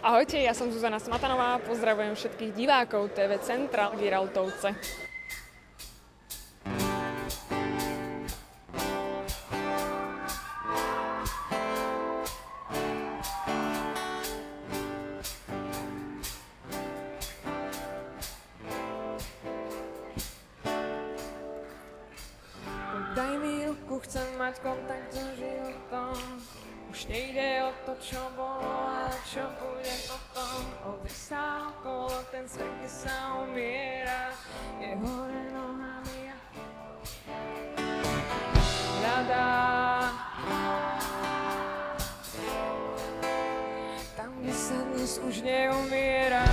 Ahojte, ja som Zuzana Smatanová, pozdravujem všetkých divákov TV Centra Giraltovce. Daj mi ruku, chcem mať kontakt so životom. Už nejde o to, čo bolo a čo bude potom. Obri sa okolo, ten svet, kde sa umiera, je hore nohami a hľadá. Tam, kde sa dnes už neumiera.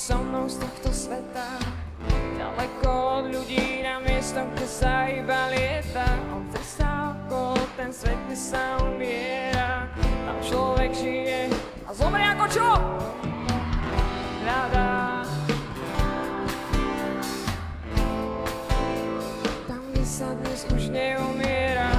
So mnou z tohto sveta, ďaleko od ľudí, na miesto, kde sa iba lieta. Obzri sa okolo, ten svet, kde sa umiera. Tam človek žije a zomrie ako čo? Hľadá. Tam, kde sa dnes už neumiera.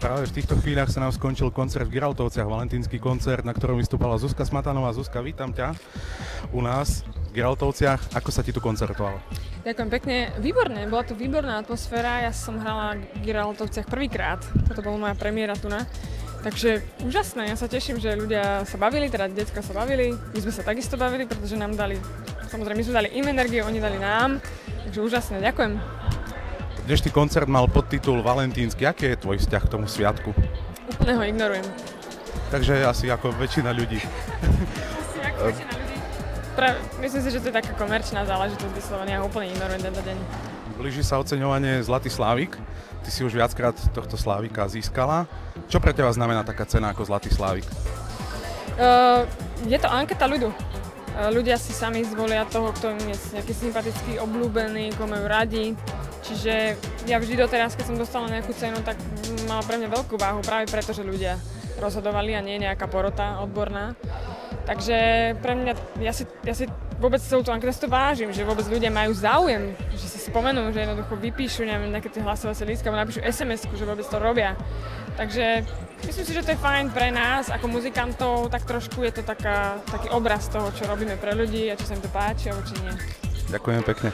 Práve v týchto chvíľach sa nám skončil koncert v Giraltovciach, valentínsky koncert, na ktorom vystúpala Zuzka Smatanová. Zuzka, vítam ťa u nás v Giraltovciach. Ako sa ti tu koncertovalo? Ďakujem pekne. Výborné, bola tu výborná atmosféra. Ja som hrala v Giraltovciach prvýkrát. Toto bola moja premiéra tu na. Takže úžasné, ja sa teším, že ľudia sa bavili, teda decka sa bavili. My sme sa takisto bavili, pretože nám dali, samozrejme my sme dali im energiu, oni dali nám. Takže úžasné, ďakujem. Dnešný koncert mal podtitul Valentínsky. Aký je tvoj vzťah k tomu sviatku? Úplne ho ignorujem. Takže asi ako väčšina ľudí. Asi ako väčšina ľudí. Myslím si, že to je taká komerčná záležitosť vyslovene. Ja ho úplne ignorujem tento deň. Blíži sa oceňovanie Zlatý Slávik. Ty si už viackrát tohto Slávika získala. Čo pre teba znamená taká cena ako Zlatý Slávik? Je to anketa ľudu. Ľudia si sami zvolia toho, kto im je nejaký sympatický, obľúbený, koho majú radi. Čiže ja vždy doteraz, keď som dostala nejakú cenu, tak mala pre mňa veľkú váhu práve preto, že ľudia rozhodovali a nie nejaká porota odborná. Takže pre mňa, ja si vôbec celú tú anketu to vážim, že vôbec ľudia majú záujem, že si spomenú, že jednoducho vypíšu nejaké tie hlasovacie lístky alebo napíšu SMS-ku, že vôbec to robia. Takže myslím si, že to je fajn pre nás ako muzikantov, tak trošku je to taký obraz toho, čo robíme pre ľudí a či sa im to páči alebo či nie. Ďakujem pekne.